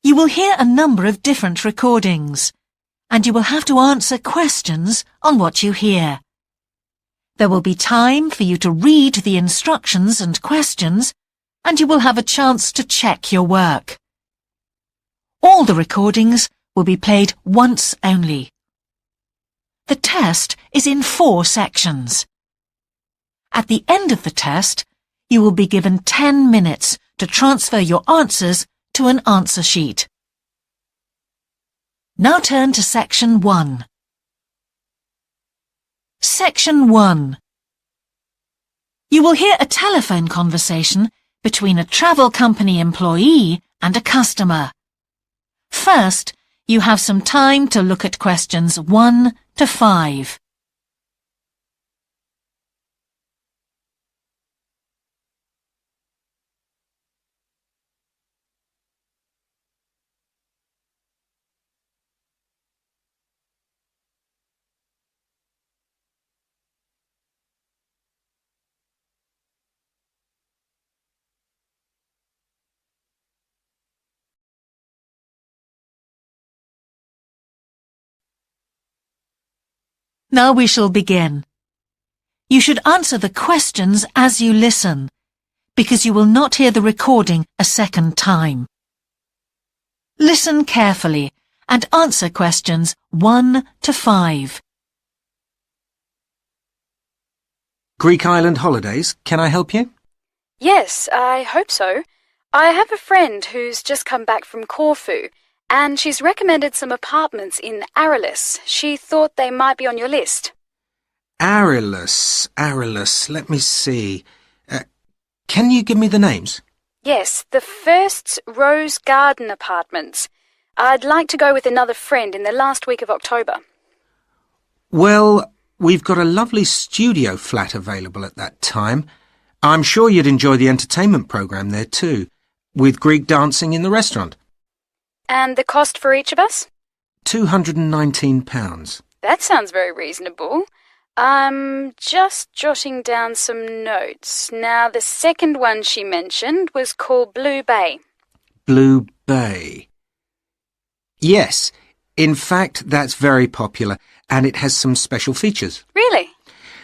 You will hear a number of different recordings, and you will have to answer questions on what you hear. There will be time for you to read the instructions and questions, and you will have a chance to check your work. All the recordings will be played once only. The test is in 4 sections. At the end of the test, you will be given 10 minutes to transfer your answers to an answer sheet. Now turn to Section 1. Section 1. You will hear a telephone conversation between a travel company employee and a customer. First, you have some time to look at questions 1 to 5. Now we shall begin. You should answer the questions as you listen, because you will not hear the recording a second time. Listen carefully and answer questions 1 to 5. Greek Island Holidays, can I help you? Yes, I hope so. I have a friend who's just come back from Corfu, and she's recommended some apartments in Arillis. She thought they might be on your list. Arillis, let me see. Can you give me the names? Yes, the first's Rose Garden Apartments. I'd like to go with another friend in the last week of October. Well, we've got a lovely studio flat available at that time. I'm sure you'd enjoy the entertainment programme there too, with Greek dancing in the restaurant. And the cost for each of us? £219. That sounds very reasonable. I'm just jotting down some notes. Now, the second one she mentioned was called Blue Bay. Blue Bay. Yes, in fact, that's very popular, and it has some special features. Really?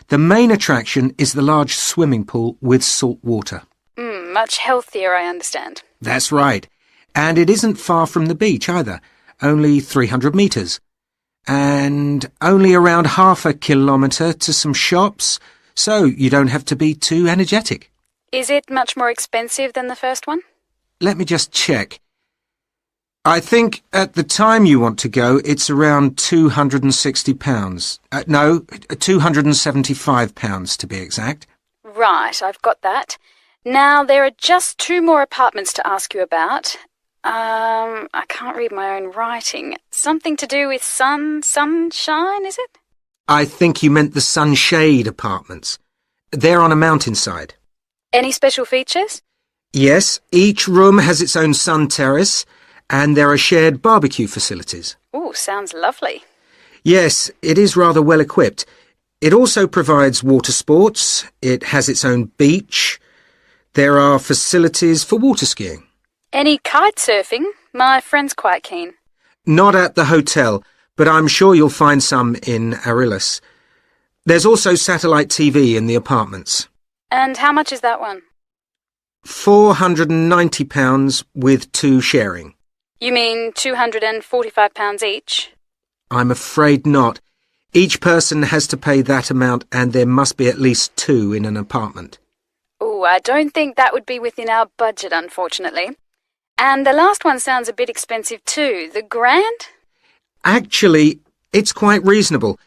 The main attraction is the large swimming pool with salt water. Much healthier, I understand. That's right. And it isn't far from the beach either, only 300 metres. And only around half a kilometre to some shops, so you don't have to be too energetic. Is it much more expensive than the first one? Let me just check. I think at the time you want to go, it's around £260. No, £275 to be exact. Right, I've got that. Now, there are just 2 more apartments to ask you about. I can't read my own writing. Something to do with sunshine, is it? I think you meant the Sunshade Apartments. They're on a mountainside. Any special features? Yes, each room has its own sun terrace, and there are shared barbecue facilities. Ooh, sounds lovely. Yes, it is rather well equipped. It also provides water sports. It has its own beach. There are facilities for water skiing. Any kite surfing? My friend's quite keen. Not at the hotel, but I'm sure you'll find some in Arillis. There's also satellite TV in the apartments. And how much is that one? £490 with 2 sharing. You mean £245 each? I'm afraid not. Each person has to pay that amount, and there must be at least 2 in an apartment. Oh, I don't think that would be within our budget, unfortunately. And the last one sounds a bit expensive too. The Grand? Actually, it's quite reasonable.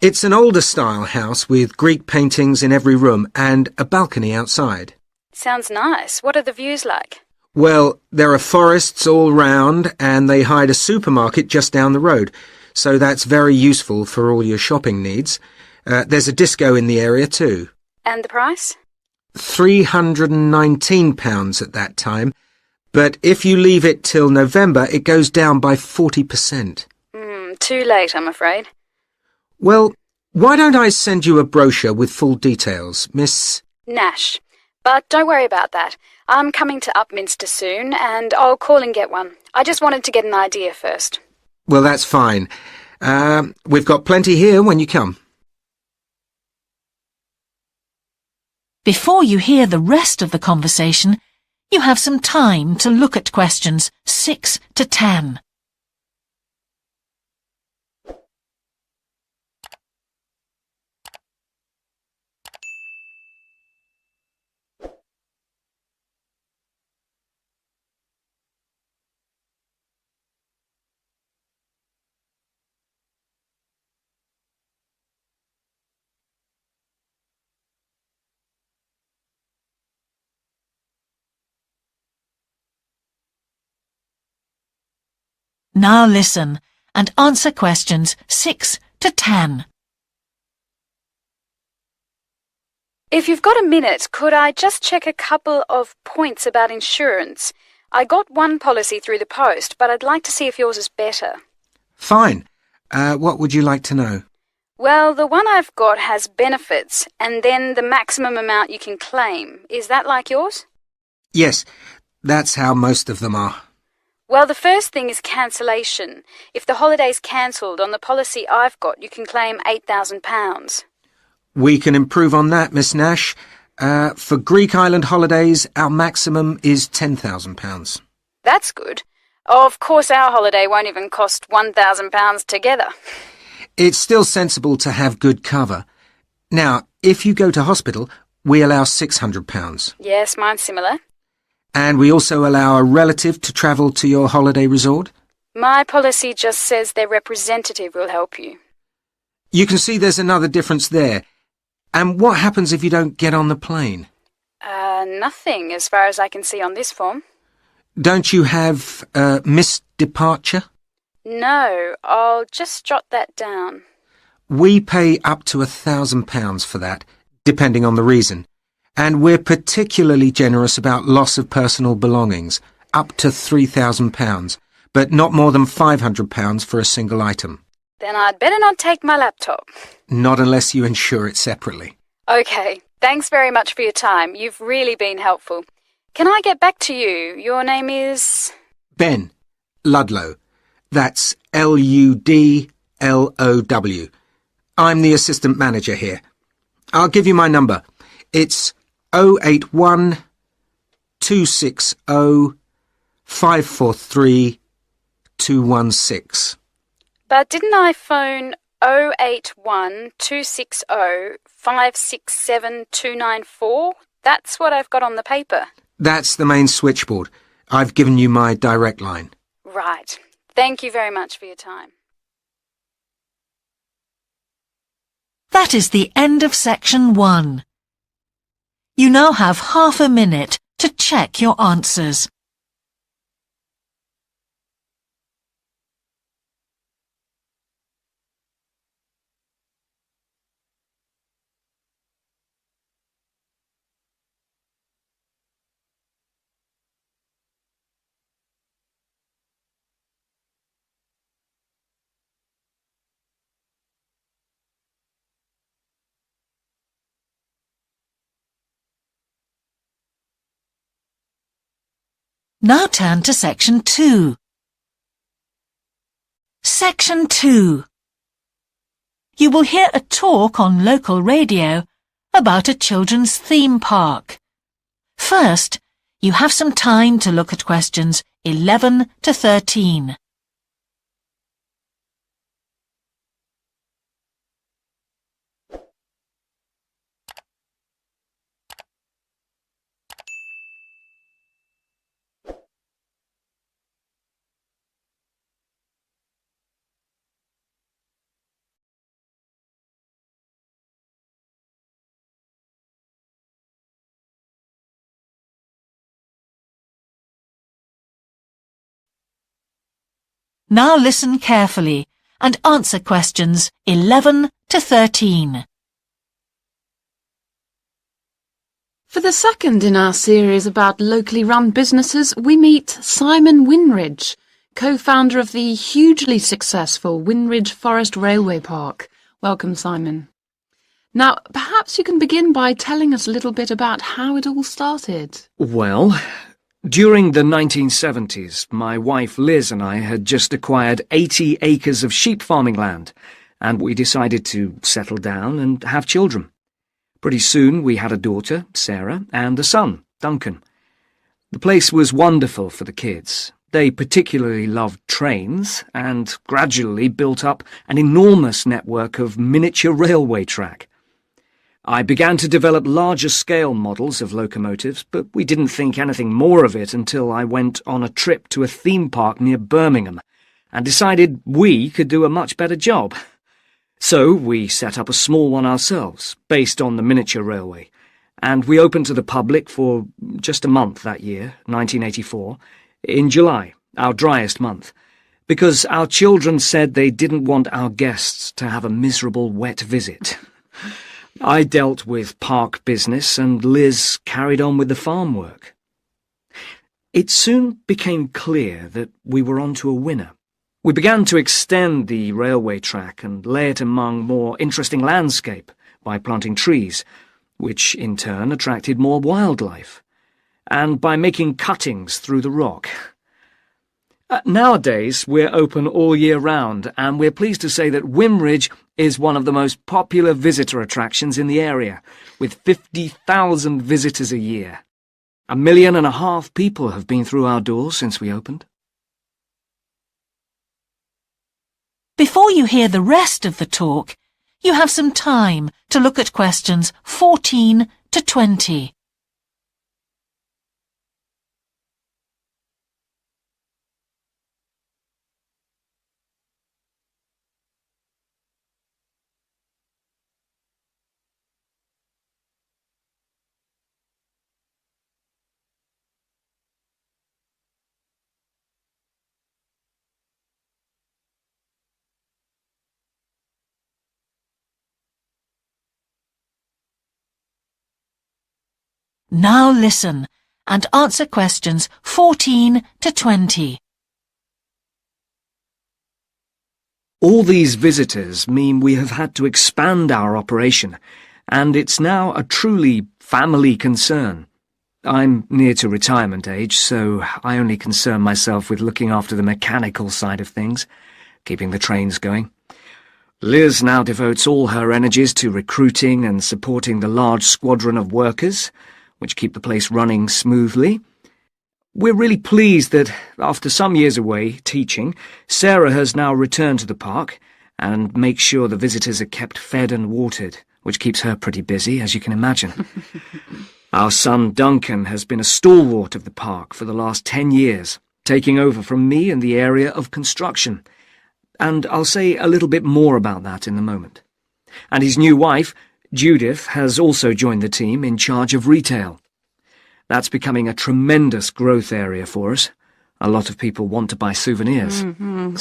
It's an older style house with Greek paintings in every room and a balcony outside. Sounds nice. What are the views like? Well, there are forests all round, and they hide a supermarket just down the road, so that's very useful for all your shopping needs. There's a disco in the area too. And the price? £319 at that time, but if you leave it till November, it goes down by 40%. Too late, I'm afraid. Well, why don't I send you a brochure with full details, Miss... Nash. But don't worry about that. I'm coming to Upminster soon, and I'll call and get one. I just wanted to get an idea first. Well, that's fine. We've got plenty here when you come. Before you hear the rest of the conversation, you have some time to look at questions 6 to 10. Now listen and answer questions 6 to 10. If you've got a minute, could I just check a couple of points about insurance? I got one policy through the post, but I'd like to see if yours is better. Fine. What would you like to know? Well, the one I've got has benefits, and then the maximum amount you can claim. Is that like yours? Yes, that's how most of them are. Well, the first thing is cancellation. If the holiday's cancelled on the policy I've got, you can claim £8,000. We can improve on that, Miss Nash. For Greek island holidays, our maximum is £10,000. That's good. Of course, our holiday won't even cost £1,000 together. It's still sensible to have good cover. Now, if you go to hospital, we allow £600. Yes, mine's similar. And we also allow a relative to travel to your holiday resort. My policy just says their representative will help you. You can see there's another difference there. And what happens if you don't get on the plane? Nothing, as far as I can see on this form. Don't you have missed departure? No, I'll just jot that down. We pay up to £1,000 for that, depending on the reason. And we're particularly generous about loss of personal belongings, up to £3,000, but not more than £500 for a single item. Then I'd better not take my laptop. Not unless you insure it separately. OK, thanks very much for your time. You've really been helpful. Can I get back to you? Your name is... Ben Ludlow. That's Ludlow. I'm the assistant manager here. I'll give you my number. It's 081 260 543 216. But didn't I phone 081 260 567 294? That's what I've got on the paper. That's the main switchboard. I've given you my direct line. Right. Thank you very much for your time. That is the end of section 1. You now have half a minute to check your answers. Now turn to section 2. Section 2. You will hear a talk on local radio about a children's theme park. First, you have some time to look at questions 11 to 13. Now listen carefully and answer questions 11 to 13. For the second in our series about locally run businesses, we meet Simon Winridge, co-founder of the hugely successful Winridge Forest Railway Park. Welcome, Simon. Now, perhaps you can begin by telling us a little bit about how it all started. Well, during the 1970s, my wife Liz and I had just acquired 80 acres of sheep farming land, and we decided to settle down and have children. Pretty soon we had a daughter, Sarah, and a son, Duncan. The place was wonderful for the kids. They particularly loved trains and gradually built up an enormous network of miniature railway track. I began to develop larger-scale models of locomotives, but we didn't think anything more of it until I went on a trip to a theme park near Birmingham and decided we could do a much better job. So we set up a small one ourselves, based on the miniature railway, and we opened to the public for just a month that year, 1984, in July, our driest month, because our children said they didn't want our guests to have a miserable wet visit. I dealt with park business and Liz carried on with the farm work. It soon became clear that we were onto a winner. We began to extend the railway track and lay it among more interesting landscape by planting trees, which in turn attracted more wildlife, and by making cuttings through the rock. Nowadays, we're open all year round, and we're pleased to say that Wimridge is one of the most popular visitor attractions in the area, with 50,000 visitors a year. 1.5 million people have been through our doors since we opened. Before you hear the rest of the talk, you have some time to look at questions 14 to 20. Now listen and answer questions 14 to 20. All these visitors mean we have had to expand our operation, and it's now a truly family concern. I'm near to retirement age, so I only concern myself with looking after the mechanical side of things, keeping the trains going. Liz now devotes all her energies to recruiting and supporting the large squadron of workers, which keep the place running smoothly. We're really pleased that, after some years away teaching, Sarah has now returned to the park and makes sure the visitors are kept fed and watered, which keeps her pretty busy, as you can imagine. Our son Duncan has been a stalwart of the park for the last 10 years, taking over from me in the area of construction, and I'll say a little bit more about that in a moment. And his new wife, Judith, has also joined the team in charge of retail. That's becoming a tremendous growth area for us. A lot of people want to buy souvenirs.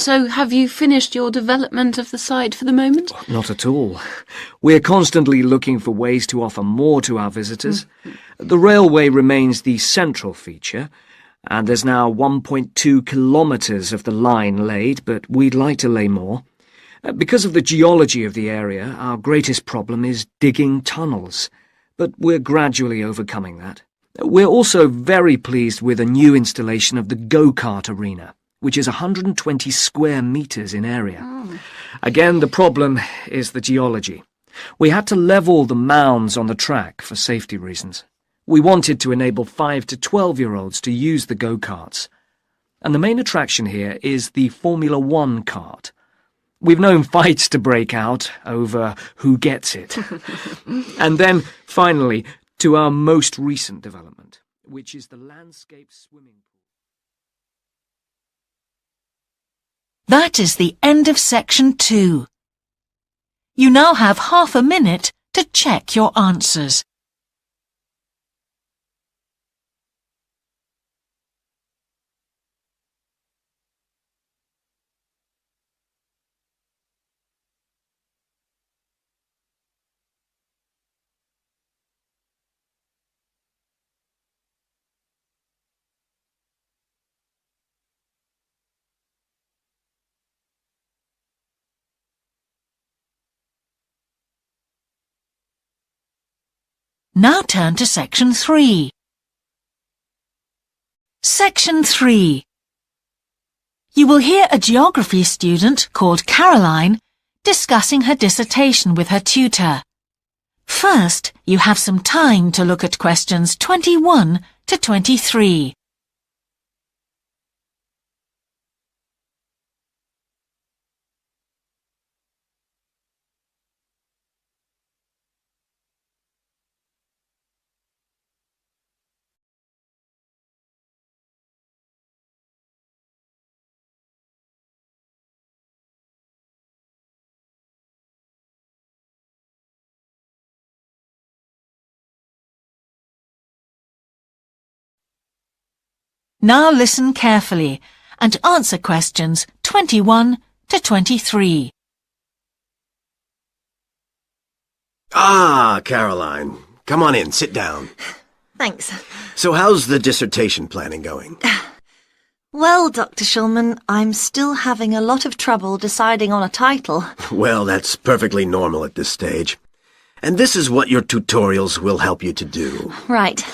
So have you finished your development of the site for the moment? Not at all. We're constantly looking for ways to offer more to our visitors. The railway remains the central feature, and there's now 1.2 kilometres of the line laid, but we'd like to lay more. Because of the geology of the area, our greatest problem is digging tunnels, but we're gradually overcoming that. We're also very pleased with a new installation of the go-kart arena, which is 120 square metres in area. Again, the problem is the geology. We had to level the mounds on the track for safety reasons. We wanted to enable 5 to 12-year-olds to use the go-karts. And the main attraction here is the Formula One kart. We've known fights to break out over who gets it. And then, finally, to our most recent development, which is the landscape swimming pool. That is the end of section 2. You now have half a minute to check your answers. Now turn to Section 3. Section 3. You will hear a geography student called Caroline discussing her dissertation with her tutor. First, you have some time to look at questions 21 to 23. Now listen carefully and answer questions 21 to 23. Ah, Caroline. Come on in, sit down. Thanks. So how's the dissertation planning going? Well, Dr. Shulman, I'm still having a lot of trouble deciding on a title. Well, that's perfectly normal at this stage. And this is what your tutorials will help you to do. Right.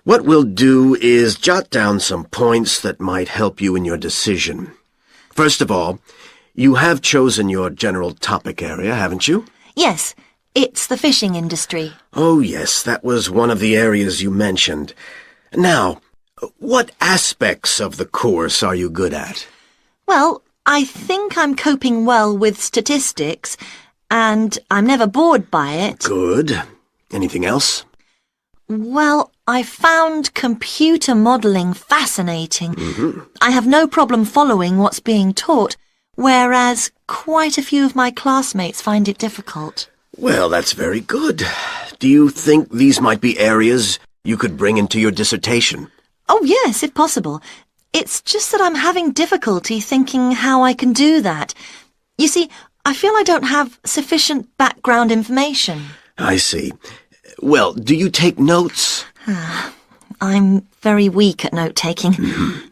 What we'll do is jot down some points that might help you in your decision. First of all, you have chosen your general topic area, haven't you? Yes, it's the fishing industry. Oh, yes, that was one of the areas you mentioned. Now, what aspects of the course are you good at? Well, I think I'm coping well with statistics, and I'm never bored by it. Good. Anything else? Well, I found computer modelling fascinating. I have no problem following what's being taught, whereas quite a few of my classmates find it difficult. Well, that's very good. Do you think these might be areas you could bring into your dissertation? Oh, yes, if possible. It's just that I'm having difficulty thinking how I can do that. You see, I feel I don't have sufficient background information. I see. Well, do you take notes? I'm very weak at note-taking.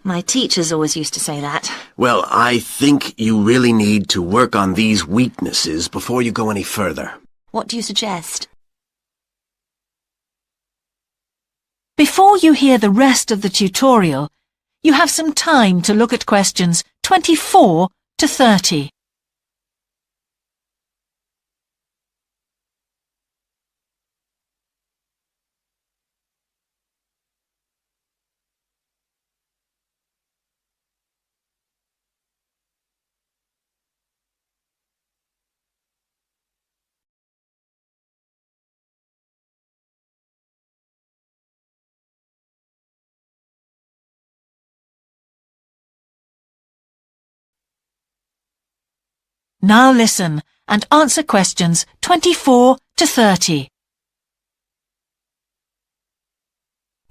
My teachers always used to say that. Well, I think you really need to work on these weaknesses before you go any further. What do you suggest? Before you hear the rest of the tutorial, you have some time to look at questions 24 to 30. Now listen and answer questions 24 to 30.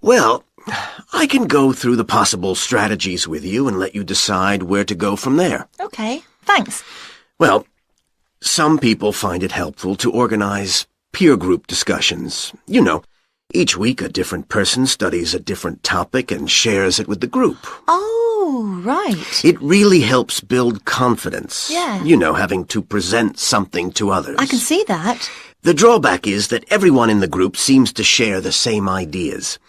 Well, I can go through the possible strategies with you and let you decide where to go from there. Okay, thanks. Well, some people find it helpful to organize peer group discussions. You know, each week a different person studies a different topic and shares it with the group. Oh, right. It really helps build confidence. Yeah. You know, having to present something to others. I can see that. The drawback is that everyone in the group seems to share the same ideas.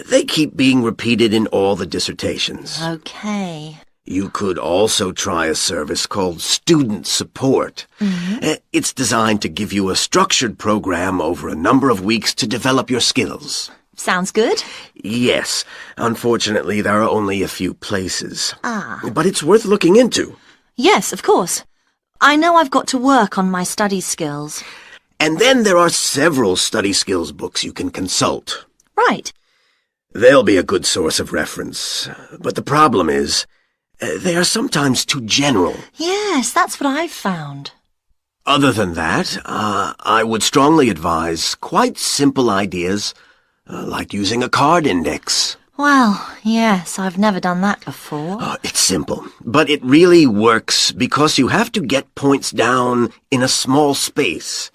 They keep being repeated in all the dissertations. Okay. You could also try a service called Student Support. It's designed to give you a structured program over a number of weeks to develop your skills. Sounds good. Yes. Unfortunately, there are only a few places. Ah. But it's worth looking into. Yes, of course. I know I've got to work on my study skills. And then there are several study skills books you can consult. Right. They'll be a good source of reference. But the problem is, they are sometimes too general. Yes, that's what I've found. Other than that, I would strongly advise quite simple ideas, like using a card index. Well, yes, I've never done that before. It's simple, but it really works because you have to get points down in a small space.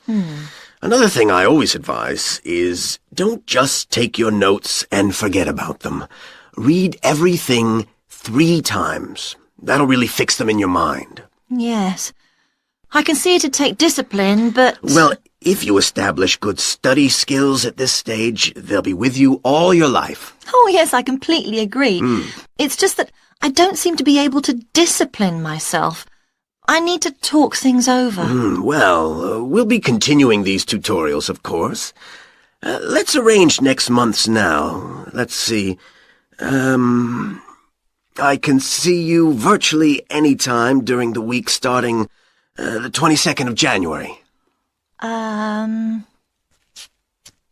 Another thing I always advise is don't just take your notes and forget about them. Read everything 3 times. That'll really fix them in your mind. Yes. I can see it'd take discipline, but... Well, If you establish good study skills at this stage, they'll be with you all your life. Oh, yes, I completely agree. It's just that I don't seem to be able to discipline myself. I need to talk things over. We'll be continuing these tutorials, of course. Let's arrange next month's now. Let's see. I can see you virtually any time during the week starting the 22nd of January.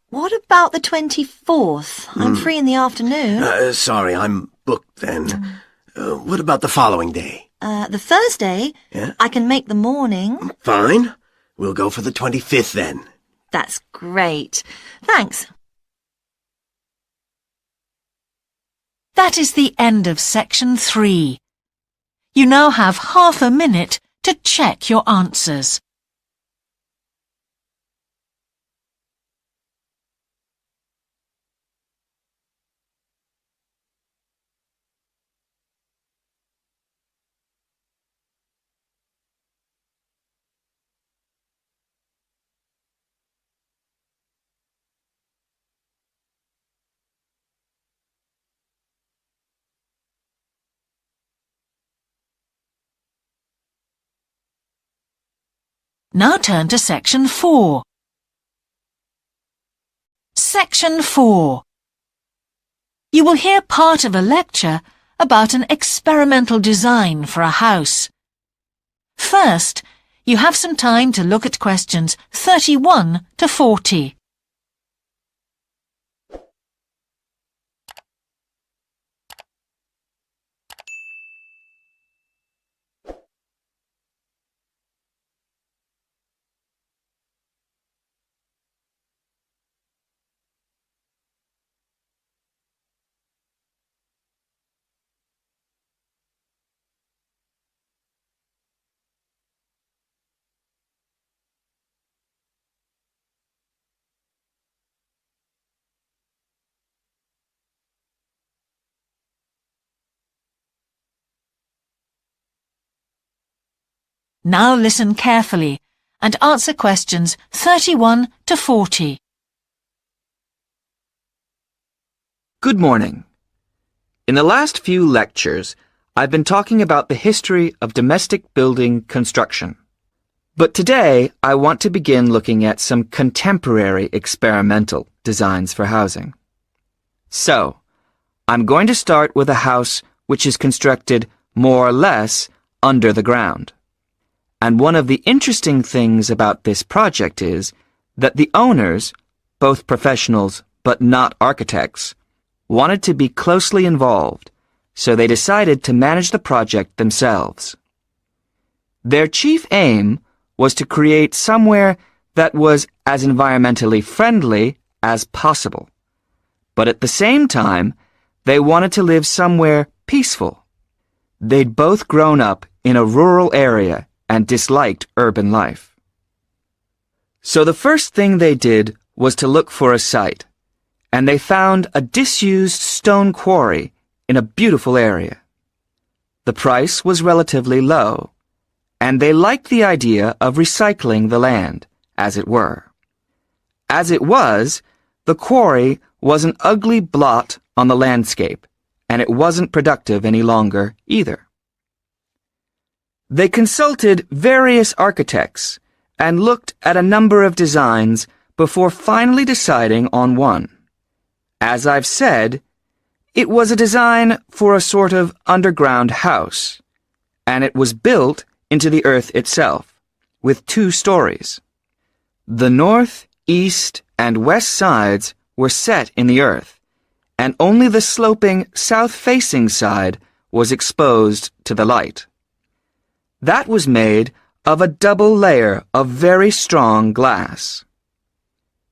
What about the 24th? I'm free in the afternoon. Sorry, I'm booked then. What about the following day? The Thursday? Yeah? I can make the morning. Fine. We'll go for the 25th then. That's great. Thanks. That is the end of section 3. You now have half a minute to check your answers. Now turn to section 4. Section 4. You will hear part of a lecture about an experimental design for a house. First, you have some time to look at questions 31 to 40. Now listen carefully and answer questions 31 to 40. Good morning. In the last few lectures, I've been talking about the history of domestic building construction. But today, I want to begin looking at some contemporary experimental designs for housing. So, I'm going to start with a house which is constructed more or less under the ground. And one of the interesting things about this project is that the owners, both professionals but not architects, wanted to be closely involved, so they decided to manage the project themselves. Their chief aim was to create somewhere that was as environmentally friendly as possible. But at the same time, they wanted to live somewhere peaceful. They'd both grown up in a rural area and disliked urban life. So the first thing they did was to look for a site, and they found a disused stone quarry in a beautiful area. The price was relatively low, and they liked the idea of recycling the land, as it were. As it was, the quarry was an ugly blot on the landscape, and it wasn't productive any longer either. They consulted various architects and looked at a number of designs before finally deciding on one. As I've said, it was a design for a sort of underground house, and it was built into the earth itself, with 2 stories. The north, east, and west sides were set in the earth, and only the sloping south-facing side was exposed to the light. That was made of a double layer of very strong glass.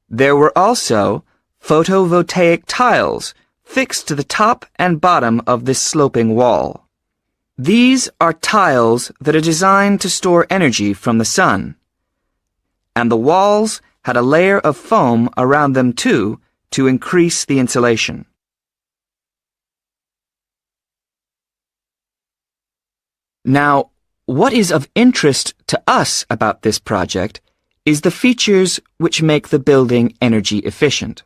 There were also photovoltaic tiles fixed to the top and bottom of this sloping wall. These are tiles that are designed to store energy from the sun, and the walls had a layer of foam around them too to increase the insulation. Now, what is of interest to us about this project is the features which make the building energy efficient.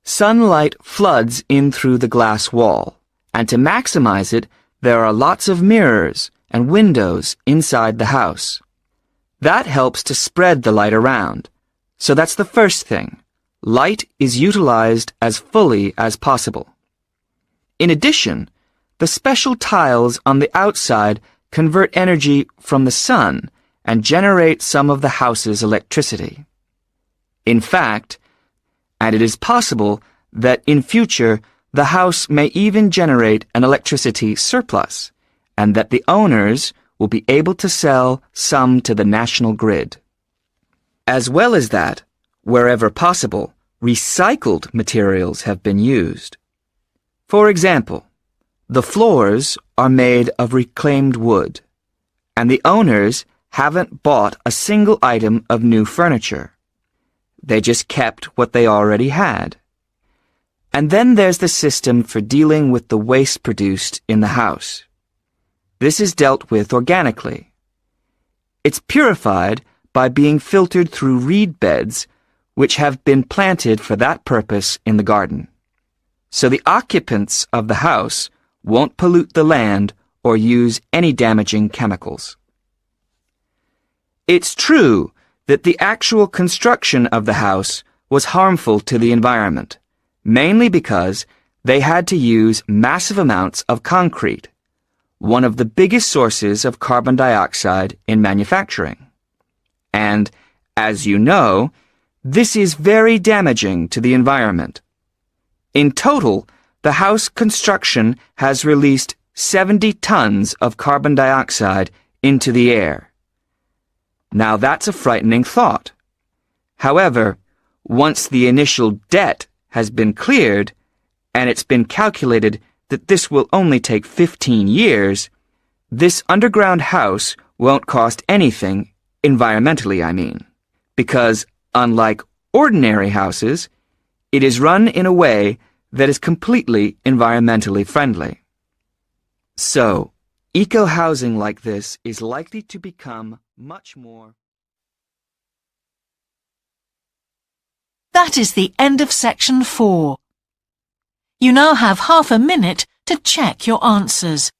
Sunlight floods in through the glass wall, and to maximize it, there are lots of mirrors and windows inside the house. That helps to spread the light around. So that's the first thing. Light is utilized as fully as possible. In addition, the special tiles on the outside convert energy from the sun and generate some of the house's electricity. In fact, and it is possible that in future the house may even generate an electricity surplus, and that the owners will be able to sell some to the national grid. As well as that, wherever possible, recycled materials have been used. For example, the floors are made of reclaimed wood, and the owners haven't bought a single item of new furniture. They just kept what they already had. And then there's the system for dealing with the waste produced in the house. This is dealt with organically. It's purified by being filtered through reed beds which have been planted for that purpose in the garden. So the occupants of the house won't pollute the land or use any damaging chemicals. It's true that the actual construction of the house was harmful to the environment, mainly because they had to use massive amounts of concrete, one of the biggest sources of carbon dioxide in manufacturing. And, as you know, this is very damaging to the environment. In total, the house construction has released 70 tons of carbon dioxide into the air. Now that's a frightening thought. However, once the initial debt has been cleared, and it's been calculated that this will only take 15 years, this underground house won't cost anything, environmentally I mean, because unlike ordinary houses, it is run in a way that is completely environmentally friendly. So, eco-housing like this is likely to become much more. That is the end of section 4. You now have half a minute to check your answers.